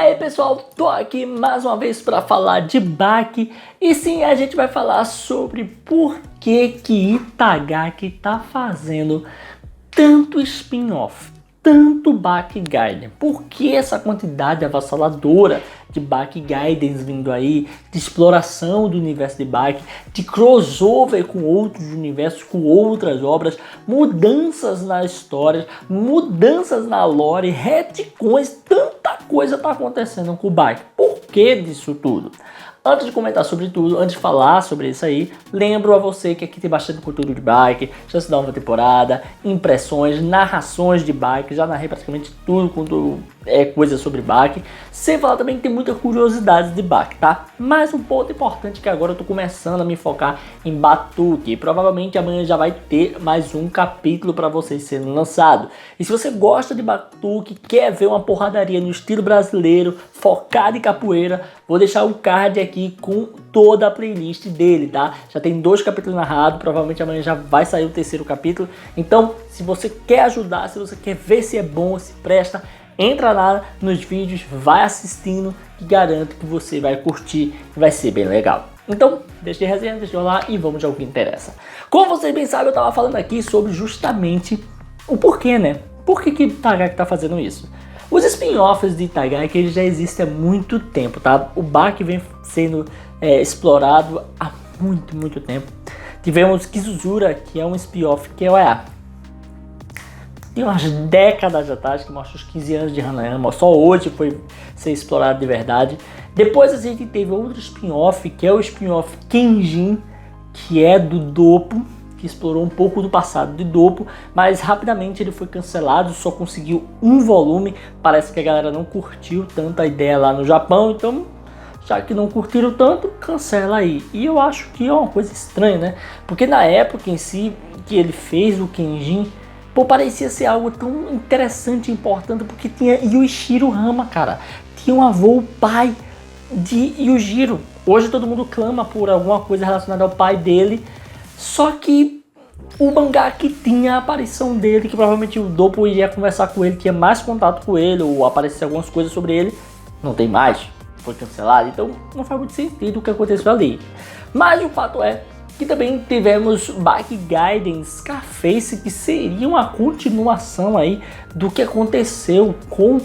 aí pessoal, tô aqui mais uma vez para falar de Baki. E sim, a gente vai falar sobre por que Itagaki tá fazendo tanto spin-off, tanto Baki Gaiden. Por que essa quantidade avassaladora de Baki Gaidens vindo aí, de exploração do universo de Baki, de crossover com outros universos, com outras obras, mudanças na história, mudanças na lore, retcons, tanta coisa tá acontecendo com o Baki. Por que disso tudo? Antes de comentar sobre tudo, antes de falar sobre isso aí, lembro a você que aqui tem bastante conteúdo de Baki, chance da nova temporada, impressões, narrações de Baki, já narrei praticamente tudo quanto é coisa sobre Baki. Sem falar também que tem muita curiosidade de Baki, tá? Mas um ponto importante que agora eu tô começando a me focar em Batuque. Provavelmente amanhã já vai ter mais um capítulo para vocês sendo lançado. E se você gosta de Batuque, quer ver uma porradaria no estilo brasileiro, focado em capoeira, vou deixar o card aqui com toda a playlist dele, tá? Já tem 2 capítulos narrados, provavelmente amanhã já vai sair o 3º capítulo. Então, se você quer ajudar, se você quer ver se é bom, se presta, entra lá nos vídeos, vai assistindo, que garanto que você vai curtir, vai ser bem legal. Então, deixa de resenha, deixa eu lá e vamos ao que interessa. Como vocês bem sabem, eu tava falando aqui sobre justamente o porquê, né? Por que Itagaki tá fazendo isso? Os spin-offs de Itagaki eles já existem há muito tempo, tá? O Baki vem sendo explorado há muito tempo. Tivemos Kizuzura, que é um spin-off que tem umas décadas atrás, que mostra os 15 anos de Hanayama, só hoje foi ser explorado de verdade. Depois a gente teve outro spin-off, que é o spin-off Kenjin, que é do Doppo, que explorou um pouco do passado de Doppo, mas rapidamente ele foi cancelado, só conseguiu um volume. Parece que a galera não curtiu tanto a ideia lá no Japão, então já que não curtiram tanto, cancela aí. E eu acho que é uma coisa estranha, né? Porque na época em si que ele fez o Kenjin, pô, parecia ser algo tão interessante e importante, porque tinha Yuichiro Hama, cara. Tinha um avô, o pai de Yujiro. Hoje todo mundo clama por alguma coisa relacionada ao pai dele, só que o mangá que tinha a aparição dele, que provavelmente o Doppo iria conversar com ele, tinha mais contato com ele, ou aparecer algumas coisas sobre ele, não tem mais, foi cancelado, então não faz muito sentido o que aconteceu ali. Mas o fato é que também tivemos Baki Gaiden Scarface, que seria uma continuação aí do que aconteceu com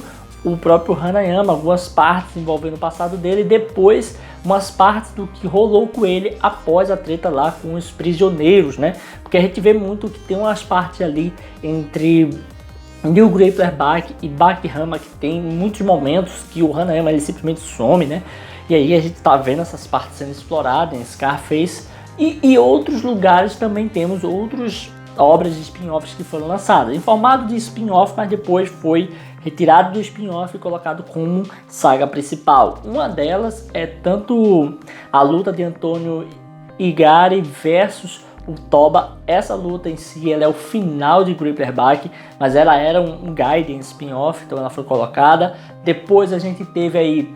o próprio Hanayama, algumas partes envolvendo o passado dele, e depois umas partes do que rolou com ele após a treta lá com os prisioneiros, né? Porque a gente vê muito que tem umas partes ali entre New Grappler Baki e Baki Hama, que tem muitos momentos que o Hanayama ele simplesmente some, né? E aí a gente tá vendo essas partes sendo exploradas em Scarface. E outros lugares também temos outras obras de spin-offs que foram lançadas, em formato de spin-off, mas depois foi retirado do spin-off e colocado como saga principal. Uma delas é tanto a luta de Antônio Igari versus o Toba. Essa luta em si ela é o final de Grappler Baki, mas ela era um Gaiden spin-off, então ela foi colocada. Depois a gente teve aí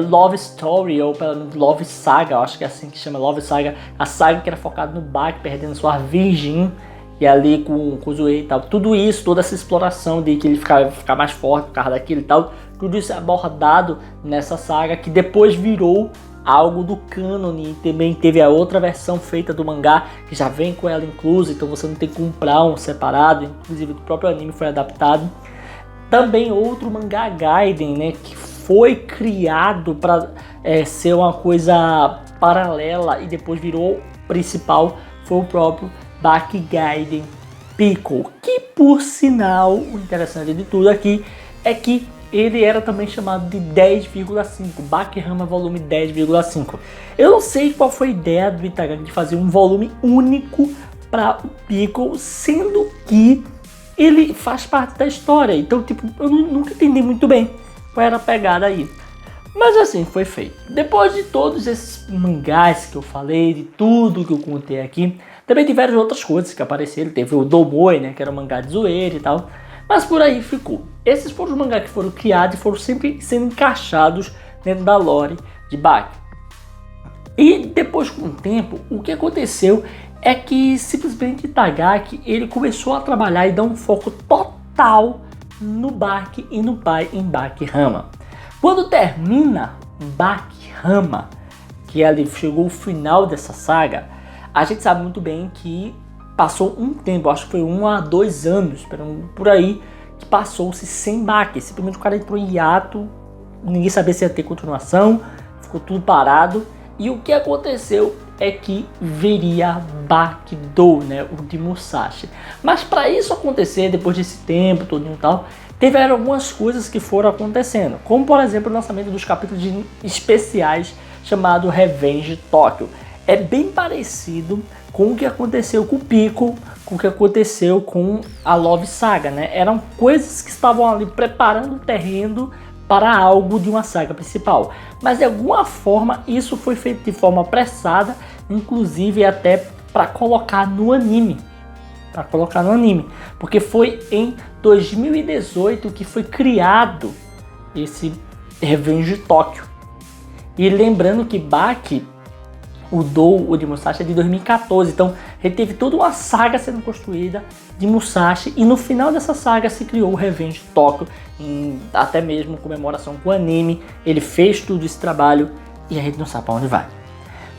Love Story, ou pelo menos Love Saga, eu acho que é assim que chama, Love Saga, a saga que era focada no Baki perdendo sua virgem, e ali com o Zoe e tal, tudo isso, toda essa exploração de que ele ficar mais forte por causa daquilo e tal, tudo isso é abordado nessa saga, que depois virou algo do cânone, e também teve a outra versão feita do mangá, que já vem com ela inclusa, então você não tem que comprar um separado, inclusive o próprio anime foi adaptado. Também outro mangá Gaiden, né, que foi criado para ser uma coisa paralela e depois virou principal, foi o próprio Baki Gaiden Pickle, que por sinal, o interessante de tudo aqui é que ele era também chamado de 10,5, Baki Hama volume 10,5. Eu não sei qual foi a ideia do Itagaki de fazer um volume único para o Pickle, sendo que ele faz parte da história, então tipo, eu nunca entendi muito bem qual era a pegada aí. Mas assim foi feito. Depois de todos esses mangás que eu falei, de tudo que eu contei aqui, também tiveram outras coisas que apareceram. Teve o Domoi, né, que era um mangá de zoeira e tal. Mas por aí ficou. Esses foram os mangás que foram criados e foram sempre sendo encaixados dentro da lore de Baki. E depois, com o tempo, o que aconteceu é que simplesmente Itagaki ele começou a trabalhar e dar um foco total no Baki e no pai em Baki Hama. Quando termina Baki Hanma, que ali chegou o final dessa saga, a gente sabe muito bem que passou um tempo, acho que foi 1 a 2 anos, por aí, que passou-se sem Baki. Simplesmente o cara entrou em hiato, ninguém sabia se ia ter continuação, ficou tudo parado. E o que aconteceu é que viria Bakidou, né, o de Musashi. Mas para isso acontecer, depois desse tempo todo e tal, tiveram algumas coisas que foram acontecendo, como por exemplo o lançamento dos capítulos especiais chamado Revenge Tokyo. É bem parecido com o que aconteceu com o Pico, com o que aconteceu com a Love Saga, né? Eram coisas que estavam ali preparando o terreno para algo de uma saga principal. Mas de alguma forma isso foi feito de forma apressada, inclusive até para colocar no anime. Porque foi em 2018 que foi criado esse Revenge Tokyo. E lembrando que Baki, o Dou, o de Musashi, é de 2014. Então, ele teve toda uma saga sendo construída de Musashi. E no final dessa saga se criou o Revenge Tokyo. Até mesmo comemoração com o anime. Ele fez tudo esse trabalho e a gente não sabe para onde vai.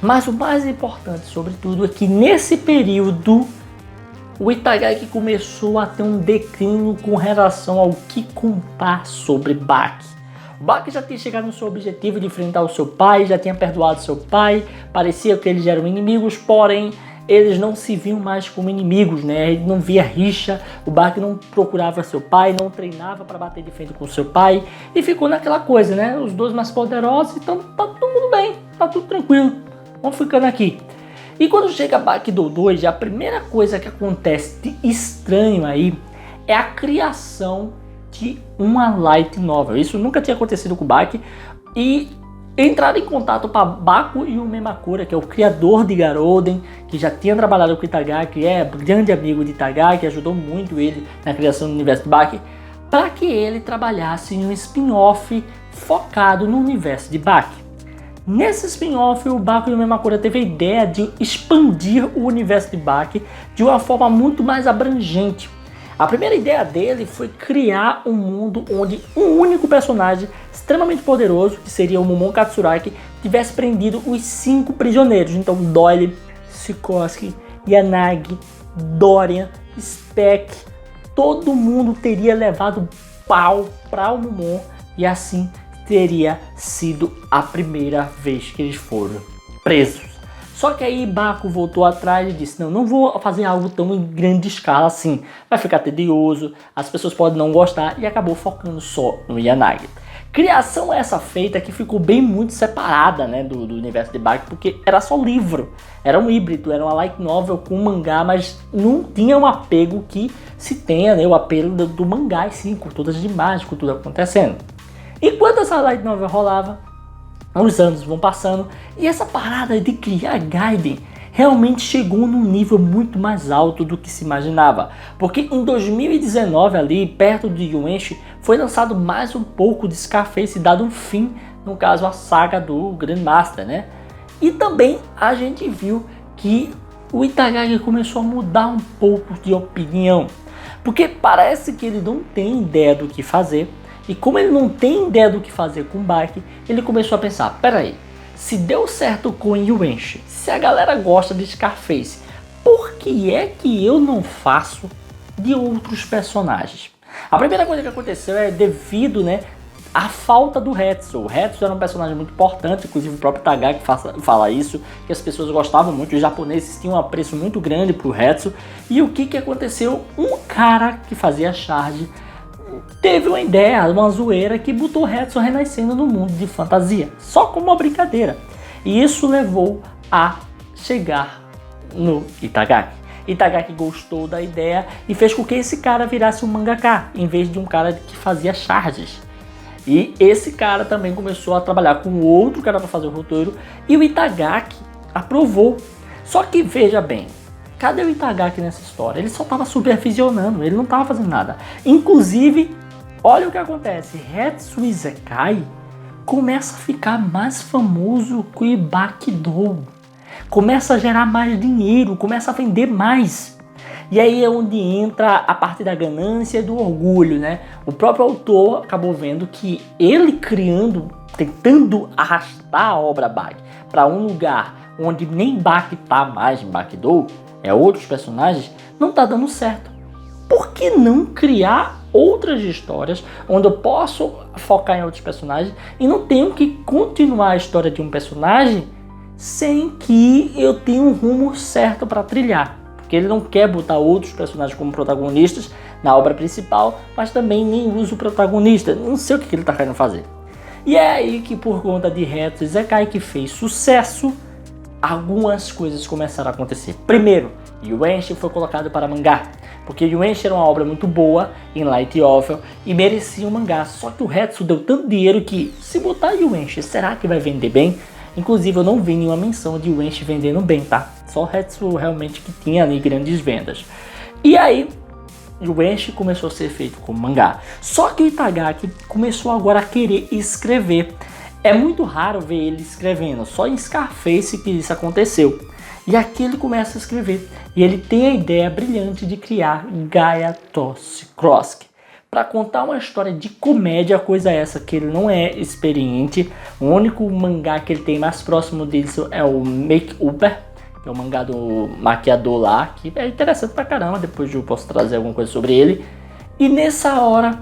Mas o mais importante, sobretudo, é que nesse período o Itagaki começou a ter um declínio com relação ao que contar sobre Baki. O Baki já tinha chegado no seu objetivo de enfrentar o seu pai, já tinha perdoado seu pai, parecia que eles eram inimigos, porém eles não se viam mais como inimigos, né? Ele não via rixa, o Baki não procurava seu pai, não treinava para bater de frente com seu pai e ficou naquela coisa, né? Os dois mais poderosos, então tá todo mundo bem, tá tudo tranquilo, vamos ficando aqui. E quando chega Bakidou 2, a primeira coisa que acontece de estranho aí é a criação de uma light novel. Isso nunca tinha acontecido com o Baki. E entraram em contato para Baku Yumemakura, que é o criador de Garouden, que já tinha trabalhado com Itagaki, é grande amigo de Itagaki, ajudou muito ele na criação do universo de Baki, para que ele trabalhasse em um spin-off focado no universo de Baki. Nesse spin-off, o Baku Yumemakura teve a ideia de expandir o universo de Baki de uma forma muito mais abrangente. A primeira ideia dele foi criar um mundo onde um único personagem extremamente poderoso, que seria o Momon Katsuragi, tivesse prendido os 5 prisioneiros. Então Doyle, Sikorsky, Yanagi, Dorian, Speck, todo mundo teria levado pau para o Momon e assim teria sido a primeira vez que eles foram presos. Só que aí Baku voltou atrás e disse, não vou fazer algo tão em grande escala assim, vai ficar tedioso, as pessoas podem não gostar, e acabou focando só no Yanagi. Criação essa feita que ficou bem muito separada, né, do universo de Baki, porque era só livro, era um híbrido, era uma light novel com mangá, mas não tinha um apego que se tenha, né, o apelo do mangá, sim, com todas as imagens, com tudo acontecendo. Enquanto essa light novel rolava, os anos vão passando e essa parada de criar Gaiden realmente chegou num nível muito mais alto do que se imaginava. Porque em 2019, ali perto de Yuenchi, foi lançado mais um pouco de Scarface, dado um fim, no caso a saga do Grandmaster, né? E também a gente viu que o Itagaki começou a mudar um pouco de opinião. Porque parece que ele não tem ideia do que fazer. E como ele não tem ideia do que fazer com o Baki, ele começou a pensar, peraí, se deu certo com Yuenchi, se a galera gosta de Scarface, por que é que eu não faço de outros personagens? A primeira coisa que aconteceu é devido, né, à falta do Hetsu. O Hetsu era um personagem muito importante, inclusive o próprio Itagaki fala isso, que as pessoas gostavam muito, os japoneses tinham um apreço muito grande pro Hetsu. E o que aconteceu? Um cara que fazia charge teve uma ideia, uma zoeira que botou Hetsu renascendo no mundo de fantasia, só como uma brincadeira. E isso levou a chegar no Itagaki. Itagaki gostou da ideia e fez com que esse cara virasse um mangaka, em vez de um cara que fazia charges. E esse cara também começou a trabalhar com outro cara para fazer o roteiro e o Itagaki aprovou. Só que veja bem, cadê o Itagaki nessa história? Ele só estava supervisionando, ele não estava fazendo nada. Inclusive, olha o que acontece, Hetsu Isekai começa a ficar mais famoso que o Bakidou. Começa a gerar mais dinheiro, começa a vender mais. E aí é onde entra a parte da ganância e do orgulho, né? O próprio autor acabou vendo que ele criando, tentando arrastar a obra Bach para um lugar onde nem Bach tá mais em Bakidou, outros personagens, não tá dando certo. Por que não criar outras histórias onde eu posso focar em outros personagens e não tenho que continuar a história de um personagem sem que eu tenha um rumo certo para trilhar? Porque ele não quer botar outros personagens como protagonistas na obra principal, mas também nem usa o protagonista. Não sei o que ele está querendo fazer. E é aí que, por conta de Hetsu Isekai, que fez sucesso, algumas coisas começaram a acontecer. Primeiro, Yuenchi foi colocado para mangá, porque Yuenchi era uma obra muito boa em light novel e merecia um mangá. Só que o Hetsu deu tanto dinheiro que, se botar Yuenchi, será que vai vender bem? Inclusive, eu não vi nenhuma menção de Yuenchi vendendo bem, tá? Só o Hetsu realmente que tinha ali grandes vendas. E aí, Yuenchi começou a ser feito como mangá. Só que o Itagaki começou agora a querer escrever. É muito raro ver ele escrevendo, só em Scarface que isso aconteceu. E aqui ele começa a escrever. E ele tem a ideia brilhante de criar Gaia Cross para contar uma história de comédia, coisa essa que ele não é experiente. O único mangá que ele tem mais próximo disso é o Make Upper, que é o mangá do maquiador lá, que é interessante pra caramba. Depois eu posso trazer alguma coisa sobre ele. E nessa hora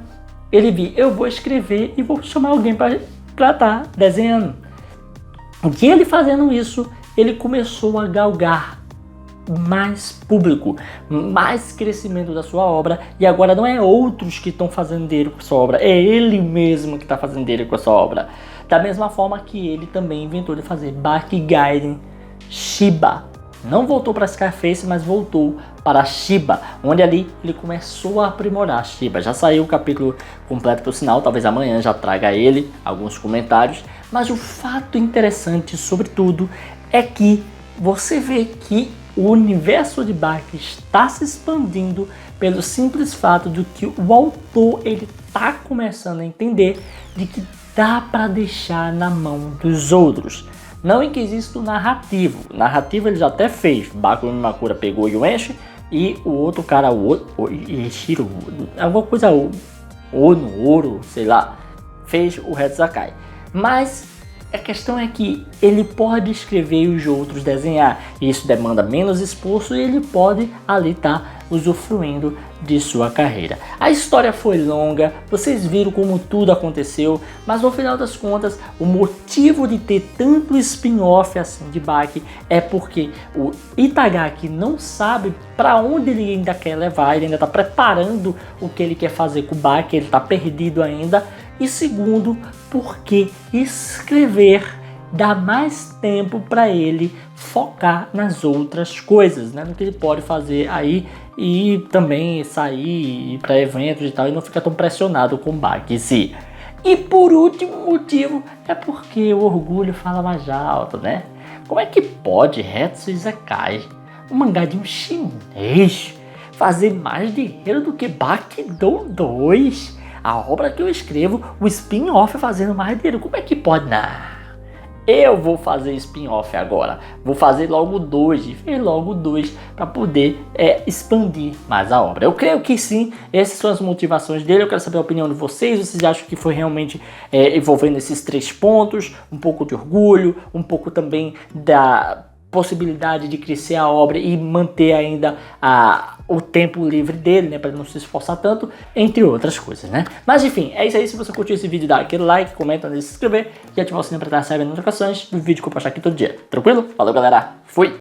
ele viu, eu vou escrever e vou chamar alguém para estar desenhando. E ele fazendo isso, ele começou a galgar mais público, mais crescimento da sua obra, e agora não é outros que estão fazendo dinheiro com a sua obra, é ele mesmo que está fazendo dinheiro com a sua obra. Da mesma forma que ele também inventou de fazer Bakigaiden Shiba. Não voltou para Scarface, mas voltou para Shiba, onde ali ele começou a aprimorar Shiba. Já saiu o capítulo completo por sinal, talvez amanhã já traga ele alguns comentários, mas o fato interessante sobre tudo é que você vê que o universo de Bach está se expandindo pelo simples fato de que o autor ele está começando a entender de que dá para deixar na mão dos outros. Não em que existe o narrativo. O narrativo ele já até fez. Baku Mimakura pegou o Yuenchi e o outro cara, o Ishiro, alguma coisa, Ouro, sei lá, fez o Hetsu Isekai. Mas a questão é que ele pode escrever e os outros desenhar. Isso demanda menos esforço e ele pode ali estar usufruindo de sua carreira. A história foi longa, vocês viram como tudo aconteceu, mas no final das contas, o motivo de ter tanto spin-off assim de Bach é porque o Itagaki não sabe para onde ele ainda quer levar, ele ainda está preparando o que ele quer fazer com o Bach, ele está perdido ainda. E segundo, porque escrever dá mais tempo para ele focar nas outras coisas, né? No que ele pode fazer aí e também sair, ir para eventos e tal, e não ficar tão pressionado com o Bach em si. E por último motivo é porque o orgulho fala mais alto, né? Como é que pode Hetsu Isekai, um mangá de um chinês, fazer mais dinheiro do que Bakidou 2? A obra que eu escrevo, o spin-off fazendo mais dinheiro. Como é que pode? Não. Eu vou fazer spin-off agora. Vou fazer logo 2. E fiz logo 2 para poder expandir mais a obra. Eu creio que sim. Essas são as motivações dele. Eu quero saber a opinião de vocês. Vocês acham que foi realmente envolvendo esses 3 pontos? Um pouco de orgulho, um pouco também da possibilidade de crescer a obra e manter ainda o tempo livre dele, né, para não se esforçar tanto, entre outras coisas, né? Mas enfim, é isso aí. Se você curtiu esse vídeo, dá aquele like, comenta, se inscrever e ativar o sininho para estar recebendo notificações do vídeo que eu postar aqui todo dia. Tranquilo? Valeu, galera. Fui!